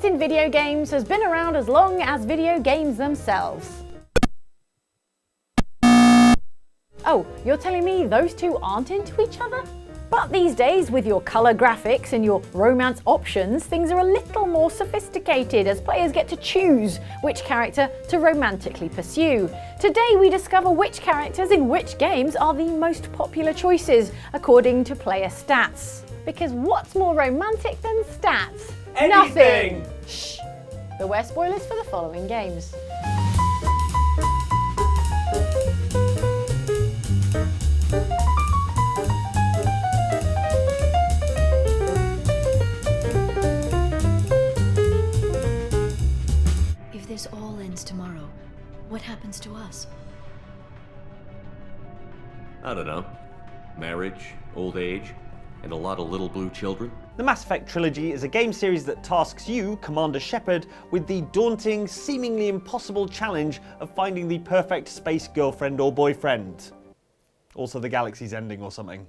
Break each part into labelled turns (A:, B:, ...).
A: interest in video games has been around as long as video games themselves. Oh, you're telling me those two aren't into each other? But these days, with your colour graphics and your romance options, things are a little more sophisticated as players get to choose which character to romantically pursue. Today we discover which characters in which games are the most popular choices according to player stats. Because what's more romantic than stats?
B: Anything!
A: Nothing! Shh! Beware spoilers for the following games.
C: If this all ends tomorrow, what happens to us?
D: I don't know. Marriage, old age, and a lot of little blue children.
B: The Mass Effect trilogy is a game series that tasks you, Commander Shepard, with the daunting, seemingly impossible challenge of finding the perfect space girlfriend or boyfriend. Also, the galaxy's ending or something.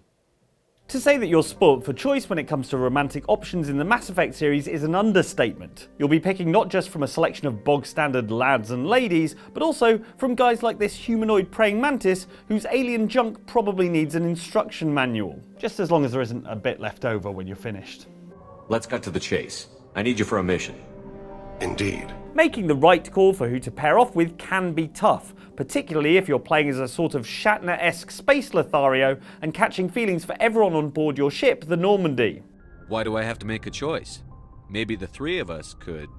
B: To say that you're spoilt for choice when it comes to romantic options in the Mass Effect series is an understatement. You'll be picking not just from a selection of bog-standard lads and ladies, but also from guys like this humanoid praying mantis whose alien junk probably needs an instruction manual. Just as long as there isn't a bit left over when you're finished.
D: Let's cut to the chase. I need you for a mission.
E: Indeed.
B: Making the right call for who to pair off with can be tough, particularly if you're playing as a sort of Shatner-esque space Lothario and catching feelings for everyone on board your ship, the Normandy.
F: Why do I have to make a choice? Maybe the three of us could,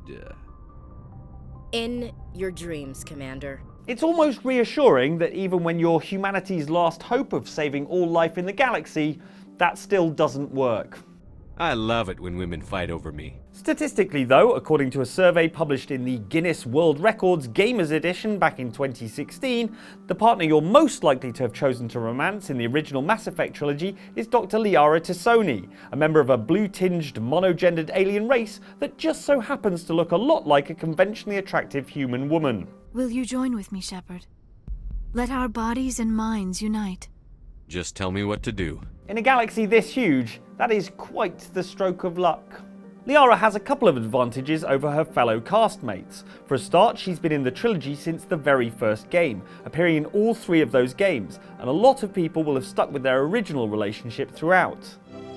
G: In your dreams, Commander.
B: It's almost reassuring that even when you're humanity's last hope of saving all life in the galaxy, that still doesn't work.
F: I love it when women fight over me.
B: Statistically though, according to a survey published in the Guinness World Records Gamers Edition back in 2016, the partner you're most likely to have chosen to romance in the original Mass Effect trilogy is Dr. Liara T'Soni, a member of a blue-tinged, monogendered alien race that just so happens to look a lot like a conventionally attractive human woman.
C: Will you join with me, Shepard? Let our bodies and minds unite.
F: Just tell me what to do.
B: In a galaxy this huge, that is quite the stroke of luck. Liara has a couple of advantages over her fellow castmates. For a start, she's been in the trilogy since the very first game, appearing in all three of those games, and a lot of people will have stuck with their original relationship throughout.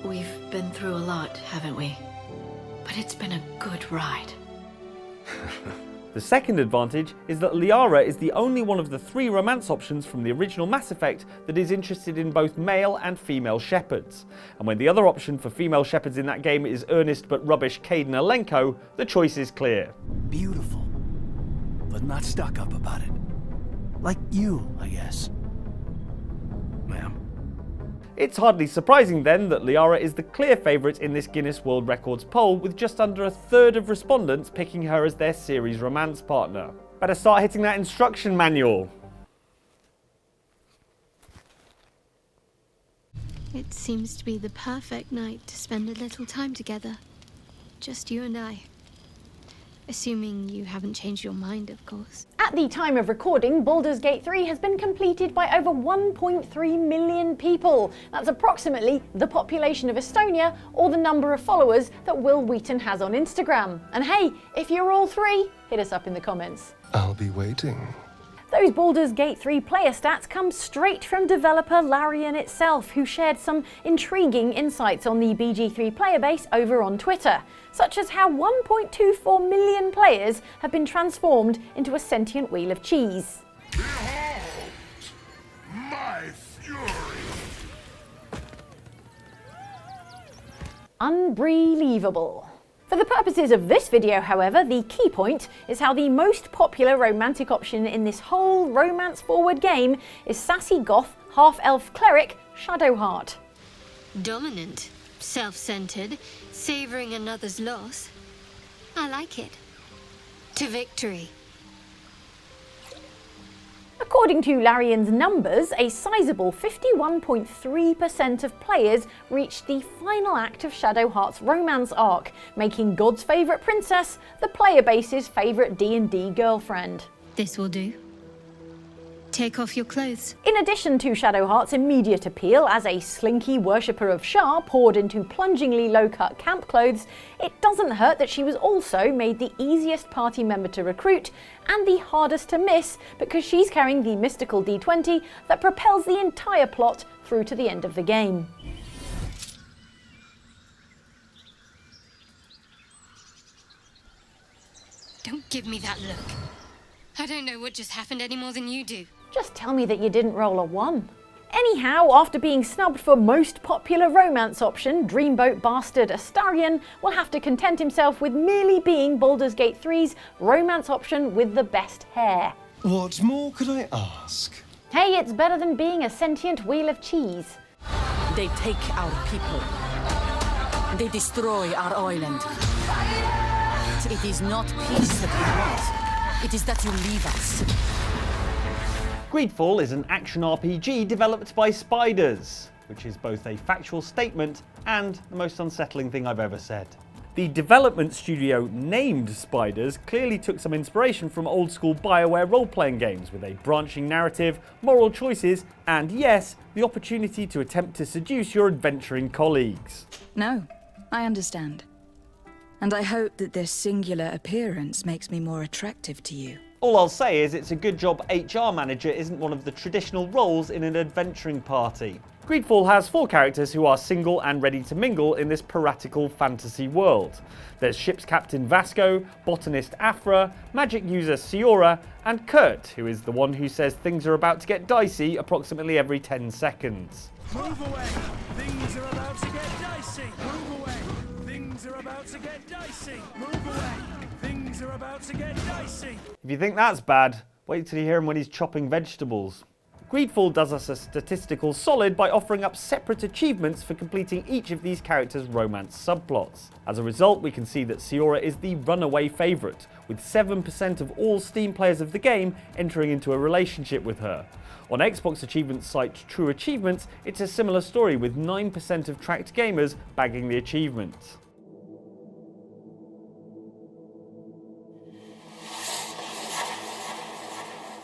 C: We've been through a lot, haven't we? But it's been a good ride.
B: The second advantage is that Liara is the only one of the three romance options from the original Mass Effect that is interested in both male and female shepherds. And when the other option for female shepherds in that game is earnest but rubbish Kaidan Alenko, the choice is clear.
H: Beautiful, but not stuck up about it. Like you, I guess. Ma'am.
B: It's hardly surprising then that Liara is the clear favourite in this Guinness World Records poll, with just under a third of respondents picking her as their series romance partner. Better start hitting that instruction manual.
I: It seems to be the perfect night to spend a little time together. Just you and I. Assuming you haven't changed your mind, of course.
A: At the time of recording, Baldur's Gate 3 has been completed by over 1.3 million people. That's approximately the population of Estonia or the number of followers that Will Wheaton has on Instagram. And hey, if you're all three, hit us up in the comments.
E: I'll be waiting.
A: Those Baldur's Gate 3 player stats come straight from developer Larian itself, who shared some intriguing insights on the BG3 player base over on Twitter, such as how 1.24 million players have been transformed into a sentient wheel of cheese.
E: Behold my fury!
A: Unbelievable. For the purposes of this video, however, the key point is how the most popular romantic option in this whole romance-forward game is sassy goth, half-elf cleric Shadowheart.
I: Dominant, self-centered, savoring another's loss. I like it. To victory.
A: According to Larian's numbers, a sizable 51.3% of players reached the final act of Shadowheart's romance arc, making God's favourite princess the player base's favourite D&D girlfriend.
I: This will do. take off your clothes?
A: In addition to Shadowheart's immediate appeal as a slinky worshipper of Shah poured into plungingly low-cut camp clothes, it doesn't hurt that she was also made the easiest party member to recruit and the hardest to miss because she's carrying the mystical D20 that propels the entire plot through to the end of the game.
I: Don't give me that look. I don't know what just happened any more than you do.
A: Just tell me that you didn't roll a 1. Anyhow, after being snubbed for most popular romance option, Dreamboat bastard Astarion will have to content himself with merely being Baldur's Gate 3's romance option with the best hair.
E: What more could I ask?
A: Hey, it's better than being a sentient wheel of cheese.
J: They take our people. They destroy our island. It is not peace that we want. It is that you leave us.
B: Greedfall is an action RPG developed by spiders, which is both a factual statement and the most unsettling thing I've ever said. The development studio named Spiders clearly took some inspiration from old school BioWare role-playing games with a branching narrative, moral choices, and yes, the opportunity to attempt to seduce your adventuring colleagues.
K: No, I understand. And I hope that this singular appearance makes me more attractive to you.
B: All I'll say is it's a good job HR manager isn't one of the traditional roles in an adventuring party. Greedfall has 4 characters who are single and ready to mingle in this piratical fantasy world. There's ship's captain Vasco, botanist Afra, magic user Siora, and Kurt, who is the one who says things are about to get dicey approximately every 10 seconds.
H: Move away! Things are about to get dicey! Move away! Things are about to get dicey! Move away! Things are about to get dicey!
B: If you think that's bad, wait till you hear him when he's chopping vegetables. Greedfall does us a statistical solid by offering up separate achievements for completing each of these characters' romance subplots. As a result, we can see that Siora is the runaway favourite, with 7% of all Steam players of the game entering into a relationship with her. On Xbox achievement site True Achievements, it's a similar story with 9% of tracked gamers bagging the achievement.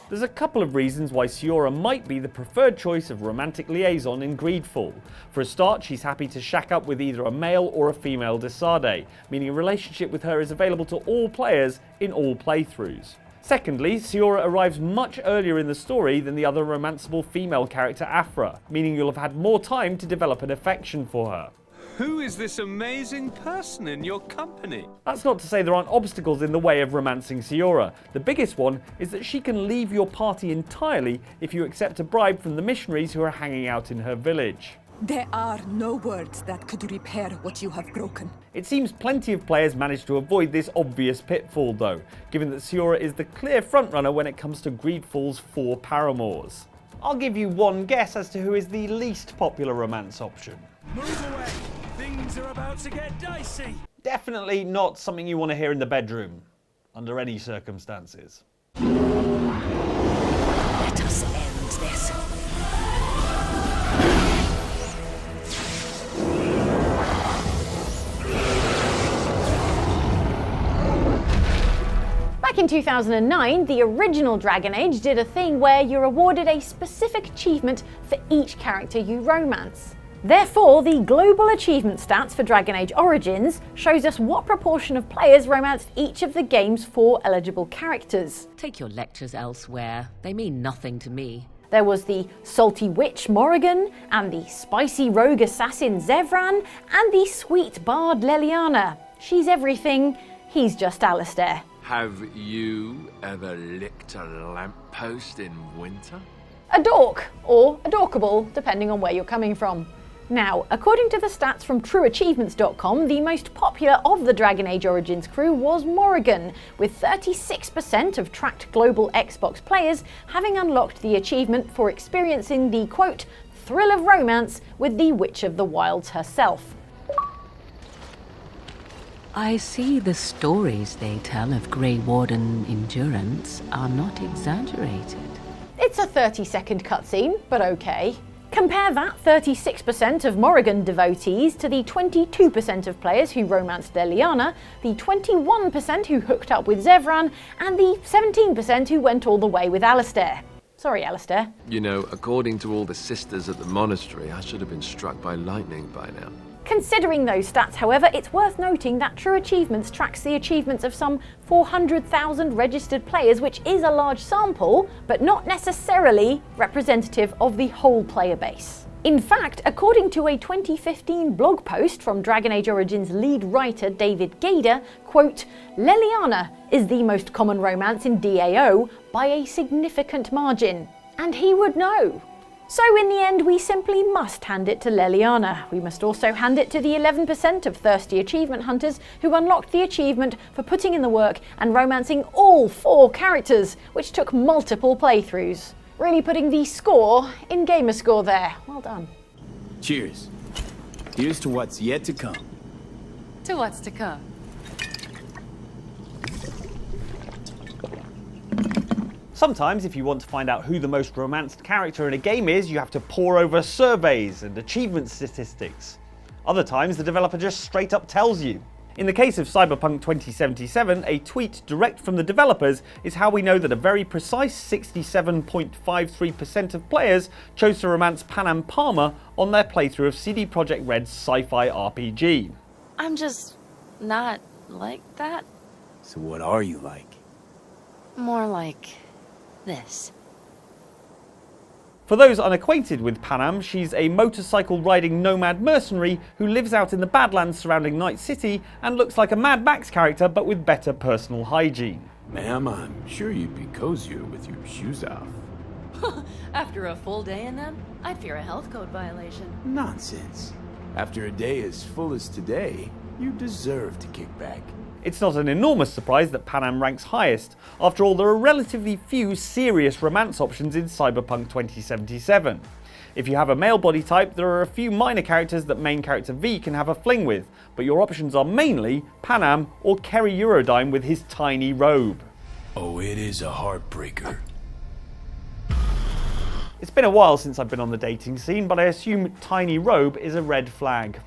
B: There's a couple of reasons why Siora might be the preferred choice of romantic liaison in Greedfall. For a start, she's happy to shack up with either a male or a female Desade, meaning a relationship with her is available to all players in all playthroughs. Secondly, Siora arrives much earlier in the story than the other romanceable female character Afra, meaning you'll have had more time to develop an affection for her.
F: Who is this amazing person in your company?
B: That's not to say there aren't obstacles in the way of romancing Siora. The biggest one is that she can leave your party entirely if you accept a bribe from the missionaries who are hanging out in her village.
J: There are no words that could repair what you have broken.
B: It seems plenty of players manage to avoid this obvious pitfall though, given that Siora is the clear frontrunner when it comes to Greedfall's 4 paramours. I'll give you one guess as to who is the least popular romance option.
H: Move away! Things are about to get dicey!
B: Definitely not something you want to hear in the bedroom, under any circumstances.
J: Let us end this.
A: Back in 2009, the original Dragon Age did a thing where you're awarded a specific achievement for each character you romance. Therefore, the global achievement stats for Dragon Age Origins shows us what proportion of players romanced each of the game's 4 eligible characters.
L: Take your lectures elsewhere. They mean nothing to me.
A: There was the salty witch Morrigan, and the spicy rogue assassin Zevran, and the sweet bard Leliana. She's everything, he's just Alistair.
M: Have you ever licked a lamppost in winter?
A: A dork, or a dorkable, depending on where you're coming from. Now, according to the stats from TrueAchievements.com, the most popular of the Dragon Age Origins crew was Morrigan, with 36% of tracked global Xbox players having unlocked the achievement for experiencing the, quote, thrill of romance with the Witch of the Wilds herself.
L: I see the stories they tell of Grey Warden endurance are not exaggerated.
A: It's a 30-second cutscene, but okay. Compare that 36% of Morrigan devotees to the 22% of players who romanced Leliana, the 21% who hooked up with Zevran, and the 17% who went all the way with Alistair. Sorry, Alistair.
M: You know, according to all the sisters at the monastery, I should have been struck by lightning by now.
A: Considering those stats, however, it's worth noting that True Achievements tracks the achievements of some 400,000 registered players, which is a large sample, but not necessarily representative of the whole player base. In fact, according to a 2015 blog post from Dragon Age Origins lead writer David Gader, quote, Leliana is the most common romance in DAO by a significant margin. And he would know. So in the end, we simply must hand it to Leliana. We must also hand it to the 11% of thirsty achievement hunters who unlocked the achievement for putting in the work and romancing all 4 characters, which took multiple playthroughs. Really putting the score in Gamerscore there. Well done.
N: Cheers. Here's to what's yet to come.
C: To what's to come.
B: Sometimes, if you want to find out who the most romanced character in a game is, you have to pore over surveys and achievement statistics. Other times, the developer just straight up tells you. In the case of Cyberpunk 2077, a tweet direct from the developers is how we know that a very precise 67.53% of players chose to romance Panam Palmer on their playthrough of CD Projekt Red's sci-fi RPG.
C: I'm just not like that.
N: So what are you like?
C: More like this.
B: For those unacquainted with Panam, she's a motorcycle-riding nomad mercenary who lives out in the Badlands surrounding Night City and looks like a Mad Max character but with better personal hygiene.
M: Ma'am, I'm sure you'd be cozier with your shoes off.
C: After a full day in them, I'd fear a health code violation.
N: Nonsense. After a day as full as today, you deserve to kick back.
B: It's not an enormous surprise that Panam ranks highest. After all, there are relatively few serious romance options in Cyberpunk 2077. If you have a male body type, there are a few minor characters that main character V can have a fling with, but your options are mainly Panam or Kerry Eurodyne with his tiny robe.
N: Oh, it is a heartbreaker.
B: It's been a while since I've been on the dating scene, but I assume tiny robe is a red flag.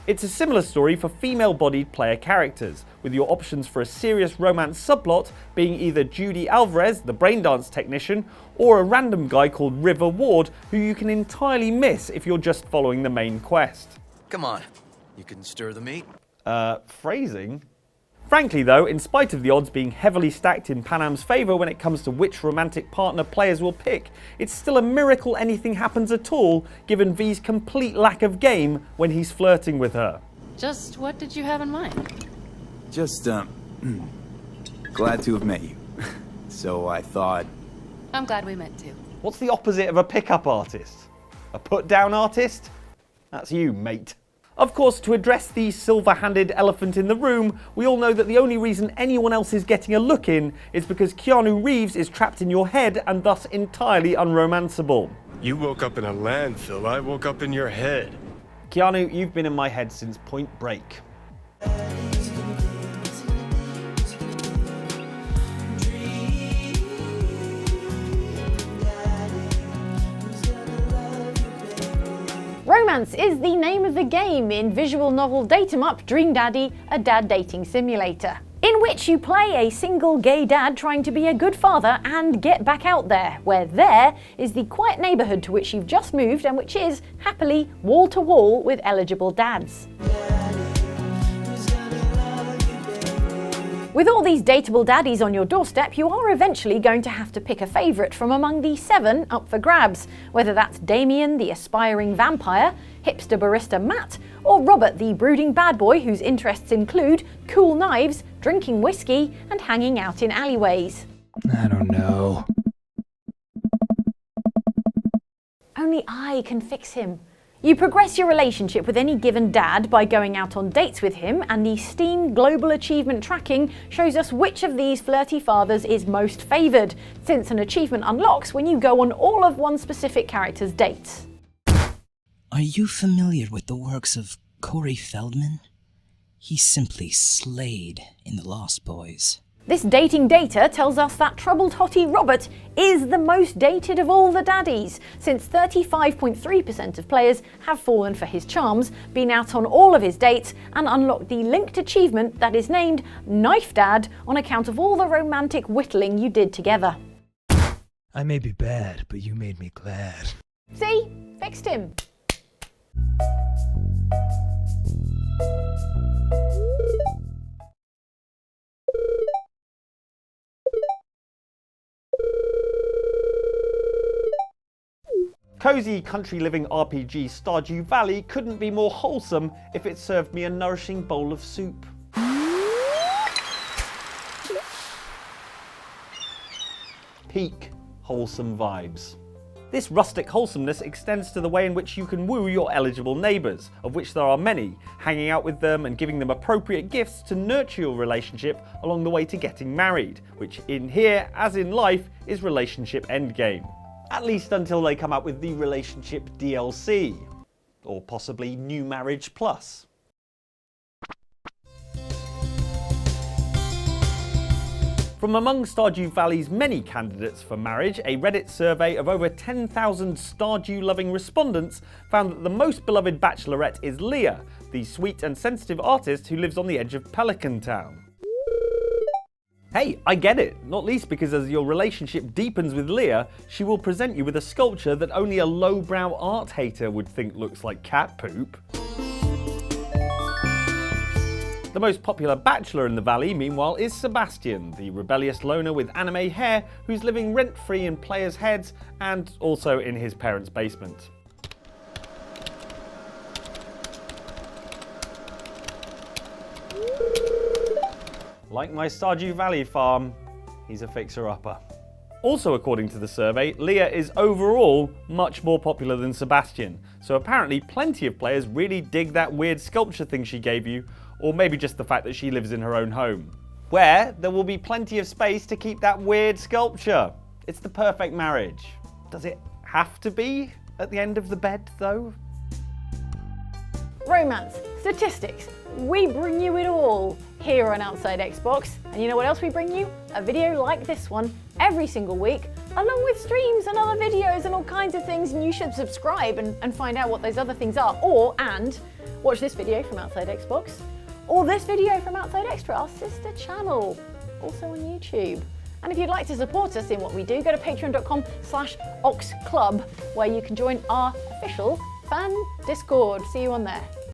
B: It's a similar story for female-bodied player characters, with your options for a serious romance subplot being either Judy Alvarez, the braindance technician, or a random guy called River Ward, who you can entirely miss if you're just following the main quest.
O: Come on, you can stir the meat.
B: Phrasing? Frankly though, in spite of the odds being heavily stacked in Panam's favour when it comes to which romantic partner players will pick, it's still a miracle anything happens at all, given V's complete lack of game when he's flirting with her.
C: Just what did you have in mind?
N: Just, glad to have met you. So I thought...
C: I'm glad we met too.
B: What's the opposite of a pickup artist? A put-down artist? That's you, mate. Of course, to address the silver-handed elephant in the room, we all know that the only reason anyone else is getting a look in is because Keanu Reeves is trapped in your head and thus entirely unromanceable.
P: You woke up in a landfill, I woke up in your head.
B: Keanu, you've been in my head since Point Break.
A: Romance is the name of the game in visual novel date-em-up Dream Daddy, a dad dating simulator, in which you play a single gay dad trying to be a good father and get back out there, where there is the quiet neighbourhood to which you've just moved and which is, happily, wall-to-wall with eligible dads. With all these dateable daddies on your doorstep, you are eventually going to have to pick a favourite from among the 7 up for grabs, whether that's Damien, the aspiring vampire, hipster barista Matt, or Robert, the brooding bad boy whose interests include cool knives, drinking whiskey, and hanging out in alleyways.
Q: I don't know.
A: Only I can fix him. You progress your relationship with any given dad by going out on dates with him, and the Steam Global Achievement Tracking shows us which of these flirty fathers is most favoured, since an achievement unlocks when you go on all of one specific character's dates.
Q: Are you familiar with the works of Corey Feldman? He simply slayed in The Lost Boys.
A: This dating data tells us that troubled hottie Robert is the most dated of all the daddies, since 35.3% of players have fallen for his charms, been out on all of his dates, and unlocked the linked achievement that is named Knife Dad on account of all the romantic whittling you did together.
R: I may be bad, but you made me glad.
A: See? Fixed him.
B: Cozy country living RPG Stardew Valley couldn't be more wholesome if it served me a nourishing bowl of soup. Peak wholesome vibes. This rustic wholesomeness extends to the way in which you can woo your eligible neighbours, of which there are many, hanging out with them and giving them appropriate gifts to nurture your relationship along the way to getting married, which in here, as in life, is relationship endgame. At least until they come out with the relationship DLC, or possibly New Marriage Plus. From among Stardew Valley's many candidates for marriage, a Reddit survey of over 10,000 Stardew-loving respondents found that the most beloved bachelorette is Leah, the sweet and sensitive artist who lives on the edge of Pelican Town. Hey, I get it, not least because as your relationship deepens with Leah, she will present you with a sculpture that only a lowbrow art hater would think looks like cat poop. The most popular bachelor in the valley, meanwhile, is Sebastian, the rebellious loner with anime hair who's living rent-free in players' heads and also in his parents' basement. Like my Stardew Valley farm, he's a fixer-upper. Also according to the survey, Leah is overall much more popular than Sebastian, so apparently plenty of players really dig that weird sculpture thing she gave you, or maybe just the fact that she lives in her own home, where there will be plenty of space to keep that weird sculpture. It's the perfect marriage. Does it have to be at the end of the bed, though?
A: Romance, statistics, we bring you it all here on Outside Xbox. And you know what else we bring you? A video like this one every single week, along with streams and other videos and all kinds of things, and you should subscribe and find out what those other things are. And watch this video from Outside Xbox, or this video from Outside Extra, our sister channel, also on YouTube. And if you'd like to support us in what we do, go to patreon.com/oxclub, where you can join our official fan Discord. See you on there.